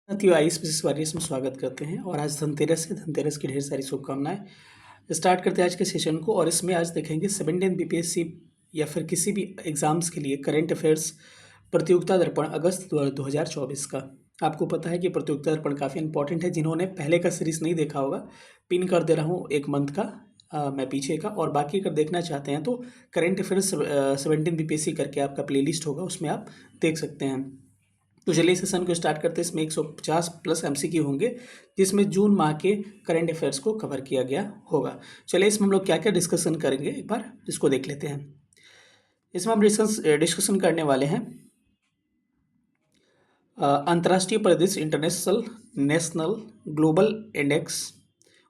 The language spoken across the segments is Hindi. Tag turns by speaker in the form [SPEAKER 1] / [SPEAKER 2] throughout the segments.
[SPEAKER 1] साथियों, आइए इस वारियर्स में स्वागत करते हैं। और आज धनतेरस है। धनतेरस की ढेर सारी शुभकामनाएं। स्टार्ट करते हैं आज के सेशन को। और इसमें आज देखेंगे 17 बीपीएससी या फिर किसी भी एग्जाम्स के लिए करंट अफेयर्स प्रतियोगिता दर्पण अगस्त 2024 का। आपको पता है कि प्रतियोगिता दर्पण काफ़ी इंपॉर्टेंट है। जिन्होंने पहले का सीरीज नहीं देखा होगा, पिन कर दे रहा हूँ एक मंथ का मैं पीछे का। और बाकी अगर देखना चाहते हैं तो करंट अफेयर्स 17 बीपीएससी करके आपका प्लेलिस्ट होगा, उसमें आप देख सकते हैं। तो चलिए सेशन को स्टार्ट करते हैं। इसमें 150 प्लस एमसीक्यू होंगे, जिसमें जून माह के करंट अफेयर्स को कवर किया गया होगा। चलिए इसमें हम लोग क्या क्या डिस्कशन करेंगे, एक बार इसको देख लेते हैं। इसमें हम डिस्कशन करने वाले हैं अंतर्राष्ट्रीय परिदृश्य, इंटरनेशनल, नेशनल, ग्लोबल इंडेक्स,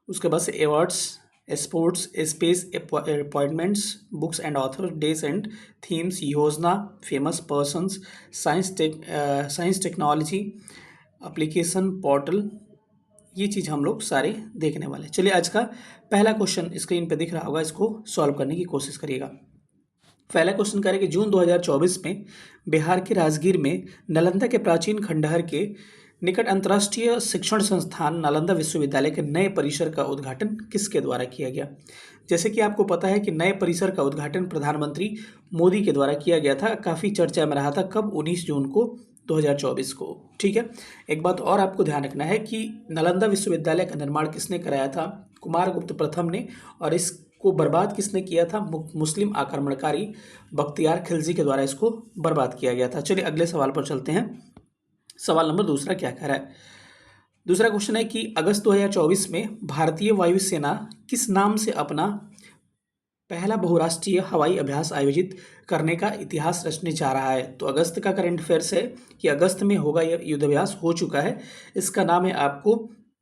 [SPEAKER 1] उसके बाद से awards, sports, space appointments, books and author, days and themes, योजना, famous persons, science technology, application portal. ये चीज़ हम लोग सारे देखने वाले। चलिए आज का पहला क्वेश्चन स्क्रीन पे दिख रहा होगा, इसको सॉल्व करने की कोशिश करिएगा। पहला क्वेश्चन करें जून 2024 में बिहार के राजगीर में नालंदा के प्राचीन खंडहर के निकट अंतर्राष्ट्रीय शिक्षण संस्थान नालंदा विश्वविद्यालय के नए परिसर का उद्घाटन किसके द्वारा किया गया। जैसे कि आपको पता है कि नए परिसर का उद्घाटन प्रधानमंत्री मोदी के द्वारा किया गया था। काफ़ी चर्चा में रहा था। कब? 19 जून को 2024 को। ठीक है। एक बात और आपको ध्यान रखना है कि नालंदा विश्वविद्यालय का निर्माण किसने कराया था? कुमारगुप्त प्रथम ने। और इसको बर्बाद किसने किया था? मुस्लिम आक्रमणकारी बख्तियार खिलजी के द्वारा इसको बर्बाद किया गया था। चलिए अगले सवाल पर चलते हैं। सवाल नंबर दूसरा क्या कह रहा है? दूसरा क्वेश्चन है कि अगस्त 2024 में भारतीय वायुसेना किस नाम से अपना पहला बहुराष्ट्रीय हवाई अभ्यास आयोजित करने का इतिहास रचने जा रहा है। तो अगस्त का करंट अफेयर्स है कि अगस्त में होगा यह युद्धाभ्यास, हो चुका है। इसका नाम है आपको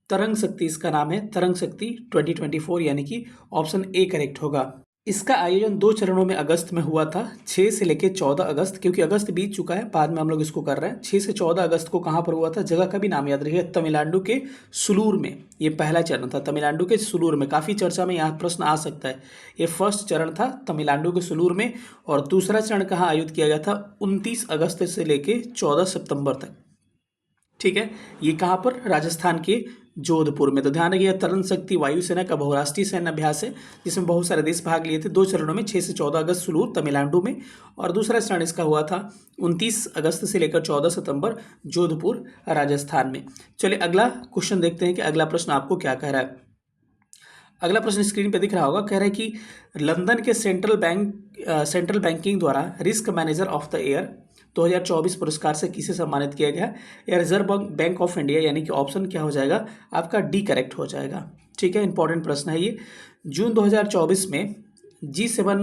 [SPEAKER 1] तरंग शक्ति। इसका नाम है तरंग शक्ति 2024, यानी कि ऑप्शन ए करेक्ट होगा। इसका आयोजन 2 चरणों में अगस्त में हुआ था, 6 से लेकर 14 अगस्त। क्योंकि अगस्त बीत चुका है, बाद में हम लोग इसको कर रहे हैं। 6 से 14 अगस्त को कहाँ पर हुआ था? जगह का भी नाम याद रखिए, तमिलनाडु के सुलूर में। ये पहला चरण था तमिलनाडु के सुलूर में। काफ़ी चर्चा में यहाँ प्रश्न आ सकता है। ये फर्स्ट चरण था तमिलनाडु के सुलूर में। और दूसरा चरण कहाँ आयोजित किया गया था? 29 अगस्त से लेकर 14 सितंबर तक। ठीक है। ये कहाँ पर? राजस्थान के जोधपुर में। तो ध्यान रखिए, तरंग शक्ति वायुसेना का बहुराष्ट्रीय सैन्य अभ्यास है, जिसमें बहुत सारे देश भाग लिए थे। 2 चरणों में, 6 से 14 अगस्त सुलूर तमिलनाडु में, और दूसरा चरण इसका हुआ था 29 अगस्त से लेकर 14 सितंबर जोधपुर राजस्थान में। चलिए अगला क्वेश्चन देखते हैं कि अगला प्रश्न आपको क्या कह रहा है। अगला प्रश्न स्क्रीन पे दिख रहा होगा। कह रहा है कि लंदन के सेंट्रल बैंकिंग द्वारा risk manager of the year 2024 पुरस्कार से किसे सम्मानित किया गया? या रिजर्व बैंक ऑफ इंडिया, यानी कि ऑप्शन क्या हो जाएगा आपका? डी करेक्ट हो जाएगा। ठीक है, इंपॉर्टेंट प्रश्न है ये। जून 2024 में G7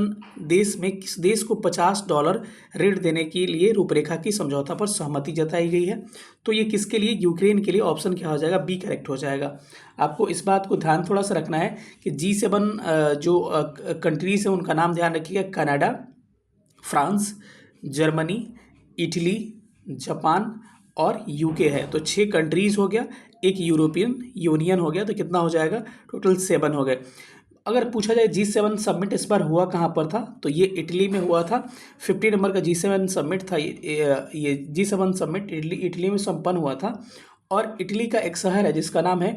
[SPEAKER 1] देश में किस देश को $50 ऋण देने के लिए रूपरेखा की समझौता पर सहमति जताई गई है? तो ये किसके लिए? यूक्रेन के लिए। ऑप्शन क्या हो जाएगा? बी करेक्ट हो जाएगा। आपको इस बात को ध्यान थोड़ा सा रखना है कि G7 जो कंट्रीज है उनका नाम ध्यान रखिएगा। Canada, France, Germany, Italy, Japan और यूके है। तो 6 कंट्रीज हो गया। एक यूरोपियन यूनियन हो गया। तो कितना हो जाएगा? टोटल 7 हो गए। अगर पूछा जाए G7 समिट इस बार हुआ कहाँ पर था, तो ये इटली में हुआ था। 50 नंबर का G7 समिट था। ये G7 समिट इटली में संपन्न हुआ था। और इटली का एक शहर है जिसका नाम है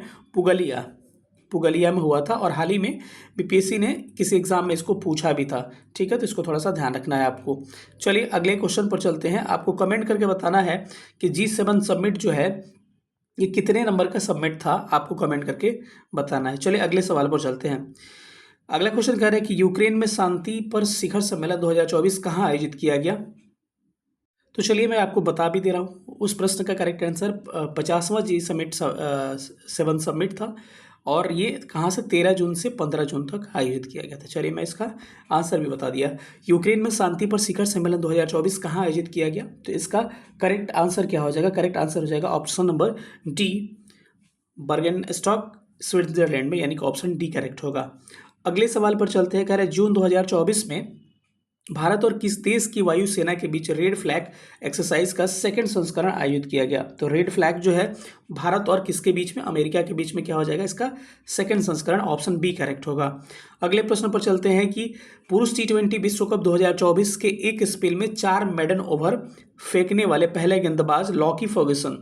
[SPEAKER 1] पुगलिया में हुआ था। और हाल ही में बीपीएससी ने किसी एग्जाम में इसको पूछा भी था। ठीक है, तो इसको थोड़ा सा ध्यान रखना है आपको। चलिए अगले क्वेश्चन पर चलते हैं। आपको कमेंट करके बताना है कि G7 समिट जो है ये कितने नंबर का समिट था, आपको कमेंट करके बताना है। चलिए अगले सवाल पर चलते हैं। अगला क्वेश्चन कह रहा है कि यूक्रेन में शांति पर शिखर सम्मेलन 2024 कहाँ आयोजित किया गया? तो चलिए मैं आपको बता भी दे रहा हूँ। उस प्रश्न का करेक्ट आंसर 50वां G7 समिट था। और ये कहाँ से? 13 जून से 15 जून तक आयोजित किया गया था। चलिए मैं इसका आंसर भी बता दिया। यूक्रेन में शांति पर शिखर सम्मेलन 2024 कहाँ आयोजित किया गया? तो इसका करेक्ट आंसर क्या हो जाएगा? करेक्ट आंसर हो जाएगा ऑप्शन नंबर डी, बर्गेनस्टॉक, स्विट्जरलैंड में, यानी कि ऑप्शन डी करेक्ट होगा। अगले सवाल पर चलते हैं। कह रहे जून 2024 में भारत और किस देश की वायुसेना के बीच रेड फ्लैग एक्सरसाइज का सेकंड संस्करण आयोजित किया गया? तो रेड फ्लैग जो है भारत और किसके बीच में? अमेरिका के बीच में क्या हो जाएगा इसका? सेकंड संस्करण। ऑप्शन बी करेक्ट होगा। अगले प्रश्न पर चलते हैं कि पुरुष T20 विश्व कप 2024 के एक स्पेल में 4 मेडन ओवर फेंकने वाले पहले गेंदबाज लॉकी फर्ग्यूसन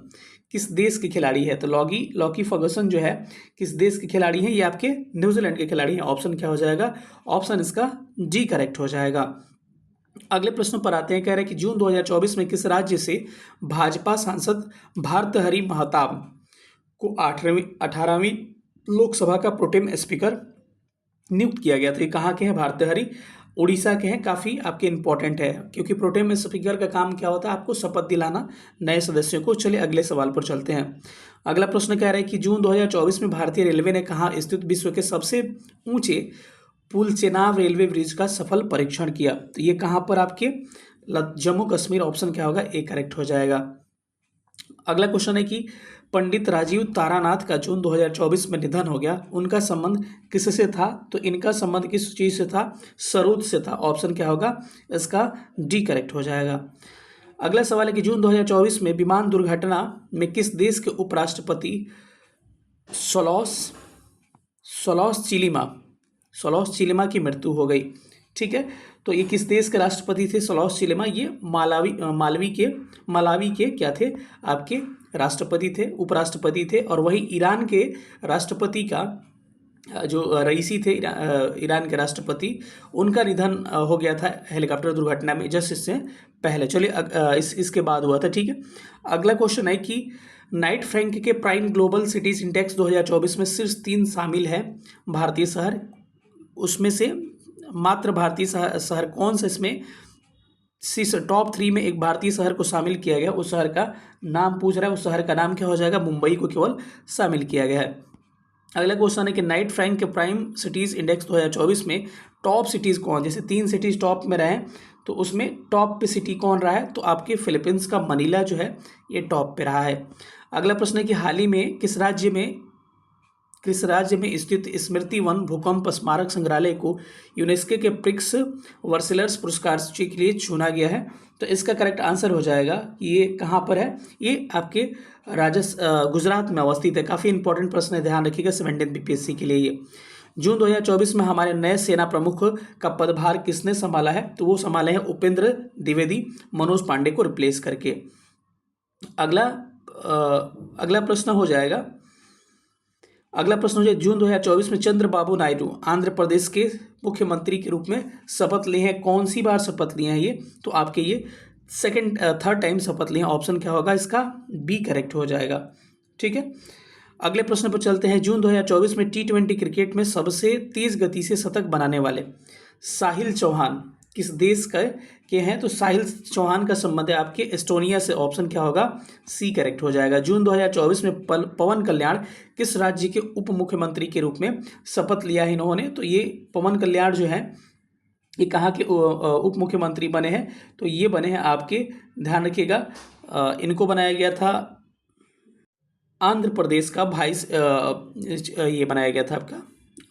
[SPEAKER 1] किस देश के खिलाड़ी है? तो लॉकी फर्गसन जो है किस देश के खिलाड़ी हैं? ये आपके न्यूजीलैंड के खिलाड़ी हैं। ऑप्शन क्या हो जाएगा? ऑप्शन इसका डी करेक्ट हो जाएगा। अगले प्रश्न पर आते हैं। कह रहे हैं कि जून 2024 में किस राज्य से भाजपा सांसद भर्तृहरि महताब को 18वीं लोकसभा का प्रोटेम स्पीकर नियुक्त किया गया? तो ये कहाँ के हैं? भर्तृहरि उड़ीसा के हैं। काफ़ी आपके इंपॉर्टेंट है, क्योंकि प्रोटेम स्पीकर का काम क्या होता है? आपको शपथ दिलाना नए सदस्यों को। चलिए अगले सवाल पर चलते हैं। अगला प्रश्न कह रहा है कि जून 2024 में भारतीय रेलवे ने कहाँ स्थित विश्व के सबसे ऊंचे पुल चेनाब रेलवे ब्रिज का सफल परीक्षण किया? तो ये कहाँ पर? आपके जम्मू कश्मीर। ऑप्शन क्या होगा? ए करेक्ट हो जाएगा। अगला क्वेश्चन है कि पंडित राजीव तारानाथ का जून 2024 में निधन हो गया, उनका संबंध किससे था? तो इनका संबंध किस चीज़ से था? सरूद से था। ऑप्शन क्या होगा? इसका डी करेक्ट हो जाएगा। अगला सवाल है कि जून 2024 में विमान दुर्घटना में किस देश के उपराष्ट्रपति सोलॉस चिलिमा की मृत्यु हो गई? ठीक है, तो ये किस देश के राष्ट्रपति थे? सोलॉस चिलिमा। ये मलावी के क्या थे? आपके राष्ट्रपति थे, उपराष्ट्रपति थे। और वही ईरान के राष्ट्रपति का जो रईसी थे, ईरान के राष्ट्रपति, उनका निधन हो गया था हेलीकॉप्टर दुर्घटना में जस्ट इससे पहले। चलिए इसके बाद हुआ था। ठीक है, अगला क्वेश्चन है कि नाइट फ्रैंक के प्राइम ग्लोबल सिटीज इंडेक्स 2024 में सिर्फ 3 शामिल है भारतीय शहर, उसमें से मात्र भारतीय शहर कौन सा इसमें टॉप 3 में एक भारतीय शहर को शामिल किया गया? उस शहर का नाम पूछ रहा है। उस शहर का नाम क्या हो जाएगा? मुंबई को केवल शामिल किया गया है। अगला क्वेश्चन है कि नाइट फ्रैंक के प्राइम सिटीज इंडेक्स 2024 में टॉप सिटीज़ कौन? जैसे 3 सिटीज़ टॉप में रहे, तो उसमें टॉप पे सिटी कौन रहा है? तो आपके फिलीपींस का मनीला जो है ये टॉप पे रहा है। अगला प्रश्न है कि हाल ही में किस राज्य में स्थित स्मृति वन भूकंप स्मारक संग्रहालय को यूनेस्को के प्रिक्स वर्सेलर्स पुरस्कार के लिए चुना गया है? तो इसका करेक्ट आंसर हो जाएगा कि ये कहाँ पर है? ये आपके गुजरात में अवस्थित है। काफ़ी इंपॉर्टेंट प्रश्न है, ध्यान रखिएगा 17 बीपीएससी के लिए ये। जून 2024 में हमारे नए सेना प्रमुख का पदभार किसने संभाला है? तो वो संभाले हैं उपेंद्र द्विवेदी, मनोज पांडे को रिप्लेस करके। अगला प्रश्न हो जाएगा जून 2024 में चंद्रबाबू नायडू आंध्र प्रदेश के मुख्यमंत्री के रूप में शपथ लिए हैं। कौन सी बार शपथ लिए हैं ये? तो आपके ये थर्ड टाइम शपथ लिए हैं। ऑप्शन क्या होगा इसका? बी करेक्ट हो जाएगा। ठीक है, अगले प्रश्न पर चलते हैं। जून 2024 में T20 क्रिकेट में सबसे तेज गति से शतक बनाने वाले साहिल चौहान किस देश के हैं? तो साहिल चौहान का संबंध है आपके एस्टोनिया से। ऑप्शन क्या होगा? सी करेक्ट हो जाएगा। जून 2024 में पवन कल्याण किस राज्य के उप मुख्यमंत्री के रूप में शपथ लिया है इन्होंने? तो ये पवन कल्याण जो है ये कहाँ के उप मुख्यमंत्री बने हैं? तो ये बने हैं आपके, ध्यान रखिएगा, इनको बनाया गया था आंध्र प्रदेश का ये बनाया गया था आपका।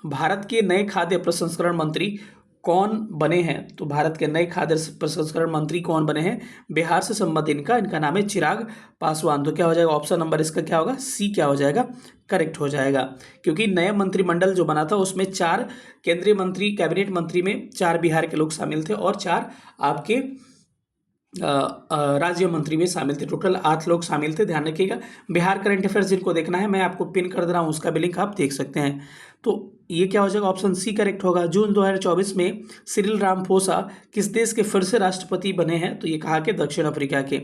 [SPEAKER 1] भारत के नए खाद्य प्रसंस्करण मंत्री कौन बने हैं? तो भारत के नए खाद्य प्रसंस्करण मंत्री कौन बने हैं? बिहार से संबंधित इनका नाम है चिराग पासवान। तो क्या हो जाएगा? ऑप्शन नंबर इसका क्या होगा? सी क्या हो जाएगा? करेक्ट हो जाएगा, क्योंकि नया मंत्रिमंडल जो बना था उसमें 4 केंद्रीय मंत्री, कैबिनेट मंत्री में 4 बिहार के लोग शामिल थे और 4 आपके राज्य मंत्री में शामिल थे। टोटल 8 लोग शामिल थे। ध्यान रखिएगा, बिहार करंट अफेयर्स जिनको देखना है मैं आपको पिन कर दे रहा हूँ, उसका भी लिंक आप देख सकते हैं। तो ये क्या हो जाएगा? ऑप्शन सी करेक्ट होगा। जून 2024 में सिरिल रामफोसा किस देश के फिर से राष्ट्रपति बने हैं? तो ये कहा के दक्षिण अफ्रीका के।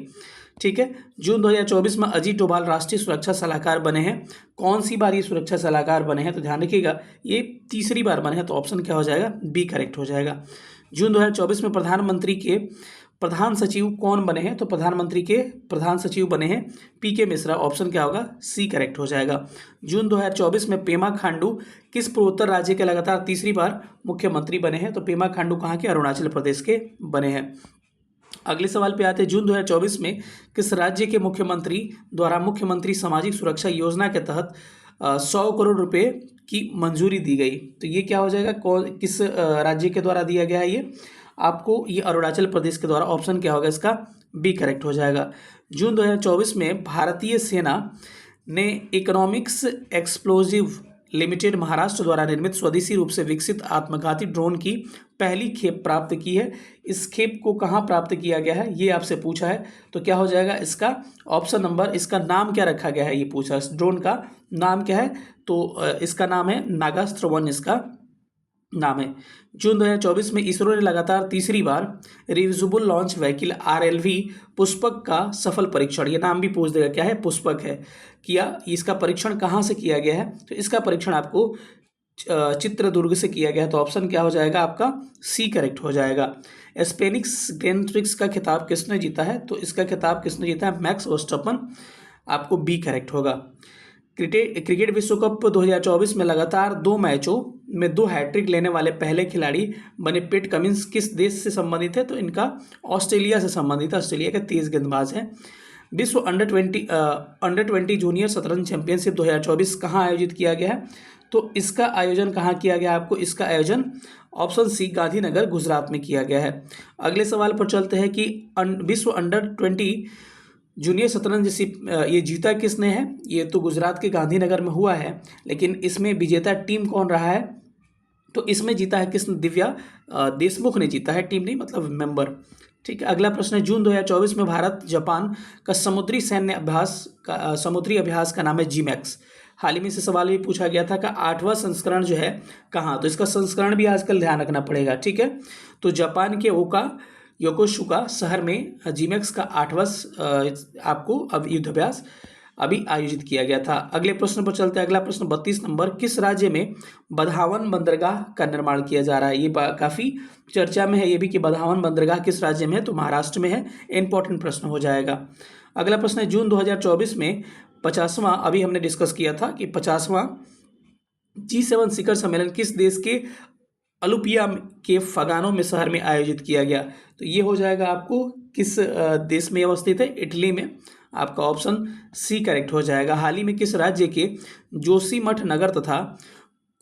[SPEAKER 1] ठीक है, जून 2024 में अजीत डोभाल राष्ट्रीय सुरक्षा सलाहकार बने हैं। कौन सी बार ये सुरक्षा सलाहकार बने हैं? तो ध्यान रखिएगा ये तीसरी बार बने हैं। तो ऑप्शन क्या हो जाएगा? बी करेक्ट हो जाएगा। जून 2024 में प्रधानमंत्री के प्रधान सचिव कौन बने हैं? तो प्रधानमंत्री के प्रधान सचिव बने हैं पीके मिश्रा। ऑप्शन क्या होगा? सी करेक्ट हो जाएगा। जून 2024 में पेमा खांडू किस पूर्वोत्तर राज्य के लगातार तीसरी बार मुख्यमंत्री बने हैं? तो पेमा खांडू कहाँ के? अरुणाचल प्रदेश के बने हैं। अगले सवाल पे आते हैं। जून 2024 में किस राज्य के मुख्यमंत्री द्वारा मुख्यमंत्री सामाजिक सुरक्षा योजना के तहत 100 करोड़ रुपए की मंजूरी दी गई? तो ये क्या हो जाएगा? किस राज्य के द्वारा दिया गया है ये आपको? ये अरुणाचल प्रदेश के द्वारा। ऑप्शन क्या होगा इसका? बी करेक्ट हो जाएगा। जून 2024 में भारतीय सेना ने इकोनॉमिक्स एक्सप्लोजिव लिमिटेड महाराष्ट्र द्वारा निर्मित स्वदेशी रूप से विकसित आत्मघाती ड्रोन की पहली खेप प्राप्त की है? इस खेप को कहाँ प्राप्त किया गया है, ये आपसे पूछा है। तो क्या हो जाएगा इसका ऑप्शन नंबर, इसका नाम क्या रखा गया है, ये पूछा, इस ड्रोन का नाम क्या है? तो इसका नाम है नागास्त्र 1, इसका नाम है। जून 2024 में इसरो ने लगातार तीसरी बार reusable launch vehicle RLV Pushpak का सफल परीक्षण, ये नाम भी पूछ देगा क्या है, पुष्पक है, किया। इसका परीक्षण कहाँ से किया गया है? तो इसका परीक्षण आपको चित्रदुर्ग से किया गया है। तो ऑप्शन क्या हो जाएगा आपका, सी करेक्ट हो जाएगा। स्पेनिक्स ग्रैंड प्रिक्स का खिताब किसने जीता है? तो इसका खिताब किसने जीता है? मैक्स वर्स्टैपन, आपको बी करेक्ट होगा। क्रिकेट विश्व कप 2024 में लगातार 2 मैचों में 2 हैट्रिक लेने वाले पहले खिलाड़ी बने पैट कमिंस किस देश से संबंधित है? तो इनका ऑस्ट्रेलिया से संबंधित है, ऑस्ट्रेलिया के तेज गेंदबाज हैं। विश्व अंडर 20 जूनियर शतरंज चैंपियनशिप 2024 कहाँ आयोजित किया गया है? तो इसका आयोजन कहाँ किया गया आपको? इसका आयोजन ऑप्शन सी गांधीनगर गुजरात में किया गया है। अगले सवाल पर चलते हैं कि विश्व अंडर 20 जूनियर शतरंज ये जीता किसने है? ये तो गुजरात के गांधीनगर में हुआ है, लेकिन इसमें विजेता टीम कौन रहा है? तो इसमें जीता है किसने? दिव्या देशमुख ने जीता है, टीम नहीं मतलब मेंबर। ठीक है, अगला प्रश्न है जून 2024 में भारत जापान का समुद्री अभ्यास का नाम है GMAX। हाल ही में से सवाल भी पूछा गया था कि 8वां संस्करण जो है कहाँ? तो इसका संस्करण भी आजकल ध्यान रखना पड़ेगा। ठीक है, तो जापान के योकोसुका शहर में GMAX का 8वां आपको अब युद्धाभ्यास अभी आयोजित किया गया था। अगले प्रश्न पर चलते हैं। अगला प्रश्न 32 नंबर, किस राज्य में बधावन बंदरगाह का निर्माण किया जा रहा है? ये काफ़ी चर्चा में है ये भी कि बधावन बंदरगाह किस राज्य में है? तो महाराष्ट्र में है। इंपॉर्टेंट प्रश्न हो जाएगा। अगला प्रश्न है जून 2024 में 50वां, अभी हमने डिस्कस किया था कि 50वां G7 शिखर सम्मेलन किस देश के अलुपिया के फगानो में शहर में आयोजित किया गया? तो ये हो जाएगा आपको किस देश में अवस्थित है? इटली में, आपका ऑप्शन सी करेक्ट हो जाएगा। हाल ही में किस राज्य के जोशीमठ नगर तथा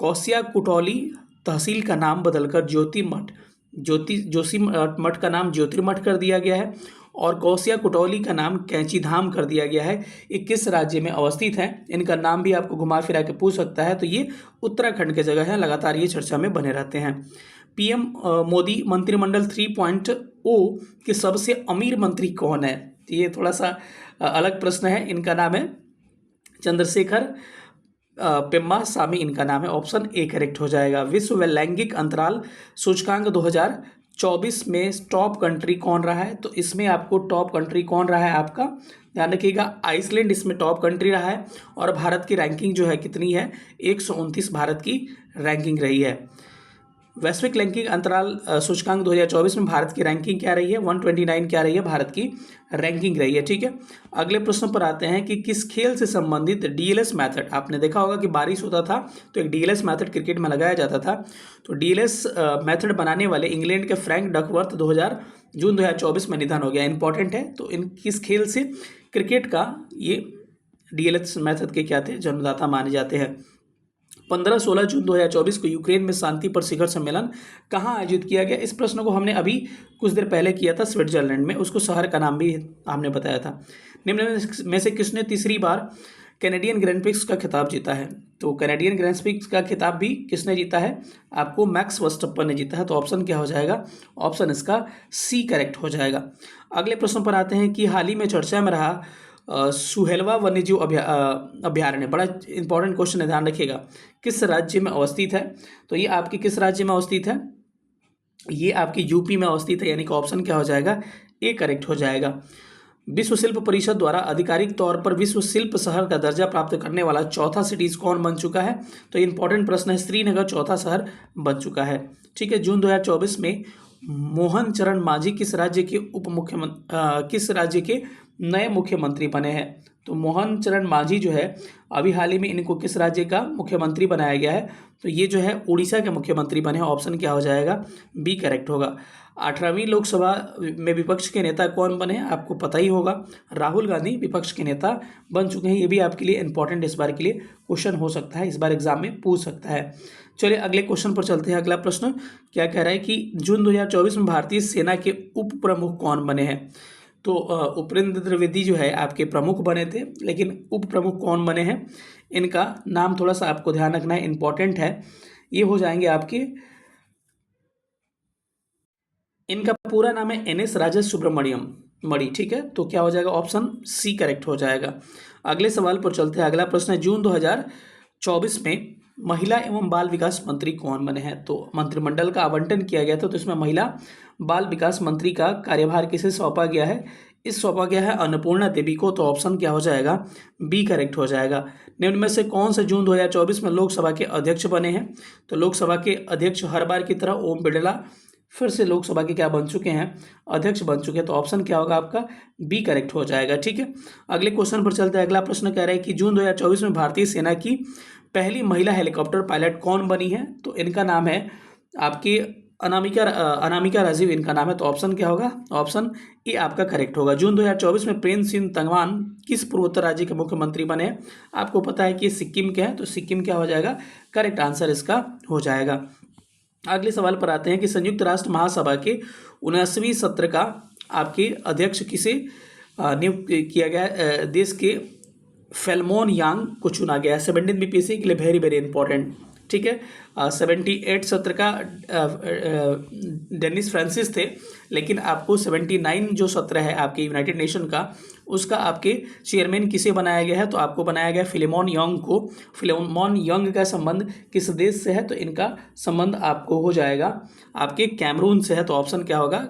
[SPEAKER 1] कौसिया कुटौली तहसील का नाम बदलकर जोशीमठ का नाम ज्योतिर्मठ कर दिया गया है और कौसिया कुटौली का नाम कैंचीधाम कर दिया गया है? ये किस राज्य में अवस्थित है? इनका नाम भी आपको घुमा फिरा के पूछ सकता है। तो ये उत्तराखंड के जगह है, लगातार ये चर्चा में बने रहते हैं। PM मोदी मंत्रिमंडल 3.0 के सबसे अमीर मंत्री कौन है? ये थोड़ा सा अलग प्रश्न है। इनका नाम है चंद्रशेखर पेम्मासामी, इनका नाम है। ऑप्शन ए करेक्ट हो जाएगा। विश्व लैंगिक अंतराल सूचकांक 2024 में टॉप कंट्री कौन रहा है? तो इसमें आपको टॉप कंट्री कौन रहा है आपका ध्यान रखिएगा, आइसलैंड इसमें टॉप कंट्री रहा है। और भारत की रैंकिंग जो है कितनी है? 129 भारत की रैंकिंग रही है। वैश्विक रैंकिंग अंतराल सूचकांक 2024 में भारत की रैंकिंग क्या रही है? 129 क्या रही है? भारत की रैंकिंग रही है। ठीक है, अगले प्रश्न पर आते हैं कि किस खेल से संबंधित DLS मेथड, आपने देखा होगा कि बारिश होता था तो एक DLS मेथड क्रिकेट में लगाया जाता था। तो DLS मेथड बनाने वाले इंग्लैंड के फ्रैंक डकवर्थ जून 2024 में निधन हो गया। इंपॉर्टेंट है। तो इन किस खेल से क्रिकेट का ये DLS मेथड के क्या थे? जन्मदाता माने जाते हैं। 15-16 जून 2024 को यूक्रेन में शांति पर शिखर सम्मेलन कहाँ आयोजित किया गया? इस प्रश्न को हमने अभी कुछ देर पहले किया था स्विट्जरलैंड में, उसको शहर का नाम भी हमने बताया था। निम्न में से किसने तीसरी बार कैनेडियन ग्रैंड प्रिक्स का खिताब जीता है? तो कैनेडियन ग्रैंड प्रिक्स का खिताब भी किसने जीता है? आपको मैक्स वर्स्टैपन ने जीता है। तो ऑप्शन क्या हो जाएगा? ऑप्शन इसका सी करेक्ट हो जाएगा। अगले प्रश्न पर आते हैं कि हाल ही में चर्चा में रहा सुहेलवा वन्यजीव अभ्यारण्य, बड़ा इंपॉर्टेंट क्वेश्चन है, ध्यान रखिएगा, किस राज्य में अवस्थित है? तो ये आपकी किस राज्य में अवस्थित है? ये आपकी यूपी में अवस्थित है, यानी कि ऑप्शन क्या हो जाएगा? ए करेक्ट हो जाएगा। विश्व शिल्प परिषद द्वारा आधिकारिक तौर पर विश्व शिल्प शहर का दर्जा प्राप्त करने वाला चौथा सिटीज कौन बन चुका है? तो इंपॉर्टेंट प्रश्न है, श्रीनगर चौथा शहर बन चुका है। ठीक है, जून 2024 में मोहन चरण मांझी किस राज्य के नए मुख्यमंत्री बने हैं? तो मोहन चरण मांझी जो है अभी हाल ही में इनको किस राज्य का मुख्यमंत्री बनाया गया है? तो ये जो है उड़ीसा के मुख्यमंत्री बने हैं। ऑप्शन क्या हो जाएगा? बी करेक्ट होगा। 18वीं लोकसभा में विपक्ष के नेता कौन बने हैं? आपको पता ही होगा, राहुल गांधी विपक्ष के नेता बन चुके हैं। ये भी आपके लिए इंपॉर्टेंट इस बार के लिए क्वेश्चन हो सकता है, इस बार एग्जाम में पूछ सकता है। चलिए अगले क्वेश्चन पर चलते हैं। अगला प्रश्न क्या कह रहा है कि जून 2024 में भारतीय सेना के उप प्रमुख कौन बने हैं? तो उपेंद्र द्विवेदी जो है आपके प्रमुख बने थे, लेकिन उप प्रमुख कौन बने हैं, इनका नाम थोड़ा सा आपको ध्यान रखना है, इंपॉर्टेंट है। ये हो जाएंगे आपके, इनका पूरा नाम है NS राजा सुब्रमण्यम मणि, ठीक है। तो क्या हो जाएगा, ऑप्शन सी करेक्ट हो जाएगा। अगले सवाल पर चलते हैं। अगला प्रश्न है, जून 2024 में महिला एवं बाल विकास मंत्री कौन बने हैं। तो मंत्रिमंडल का आवंटन किया गया था, तो इसमें महिला बाल विकास मंत्री का कार्यभार किसे सौंपा गया है, इस सौंपा गया है अन्नपूर्णा देवी को। तो ऑप्शन क्या हो जाएगा, बी करेक्ट हो जाएगा। निम्न में से कौन से जून 2024 में लोकसभा के अध्यक्ष बने हैं। तो लोकसभा के अध्यक्ष हर बार की तरह ओम बिरला फिर से लोकसभा के क्या बन चुके हैं, अध्यक्ष बन चुके हैं। तो ऑप्शन क्या होगा आपका, बी करेक्ट हो जाएगा, ठीक है। अगले क्वेश्चन पर चलते हैं। अगला प्रश्न कह रहा है कि जून 2024 में भारतीय सेना की पहली महिला हेलीकॉप्टर पायलट कौन बनी है। तो इनका नाम है आपकी अनामिका राजीव इनका नाम है। तो ऑप्शन क्या होगा, ऑप्शन ए आपका करेक्ट होगा। जून 2024 में प्रेम सिंह तंगवान किस पूर्वोत्तर राज्य के मुख्यमंत्री बने हैं। आपको पता है कि सिक्किम के हैं, तो सिक्किम क्या हो जाएगा, करेक्ट आंसर इसका हो जाएगा। अगले सवाल पर आते हैं कि संयुक्त राष्ट्र महासभा के 79वें सत्र का आपके अध्यक्ष किसे नियुक्त किया गया। देश के फेलमोन यांग को चुना गया है। 17 बीपीएससी के लिए वेरी वेरी इंपॉर्टेंट, ठीक है। 78 सत्र का डेनिस फ्रांसिस थे, लेकिन आपको 79 जो सत्र है आपके यूनाइटेड नेशन का, उसका आपके चेयरमैन किसे बनाया गया है। तो आपको बनाया गया फिलेमोन यंग को। फिलेमोन यंग का संबंध किस देश से है, तो इनका संबंध आपको हो जाएगा आपके कैमरून से है। तो ऑप्शन क्या होगा,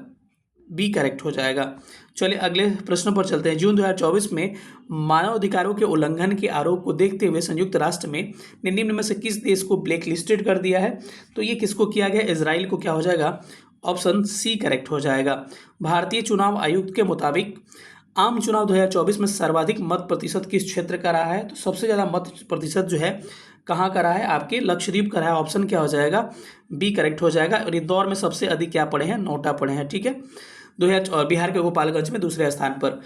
[SPEAKER 1] बी करेक्ट हो जाएगा। चलिए अगले प्रश्न पर चलते हैं। जून 2024 में मानव अधिकारों के उल्लंघन के आरोप को देखते हुए संयुक्त राष्ट्र में निम्न में से किस देश को ब्लैक लिस्टेड कर दिया है। तो ये किसको किया गया, इजराइल को क्या हो जाएगा, ऑप्शन सी करेक्ट हो जाएगा। भारतीय चुनाव आयुक्त के मुताबिक आम चुनाव 2024 में सर्वाधिक मत प्रतिशत किस क्षेत्र का रहा है। तो सबसे ज़्यादा मत प्रतिशत जो है कहाँ का रहा है, आपके लक्षद्वीप का रहा है। ऑप्शन क्या हो जाएगा, बी करेक्ट हो जाएगा। और इंदौर में सबसे अधिक क्या पड़े हैं, नोटा पड़े हैं, ठीक है। बिहार के गोपालगंज में दूसरे स्थान पर।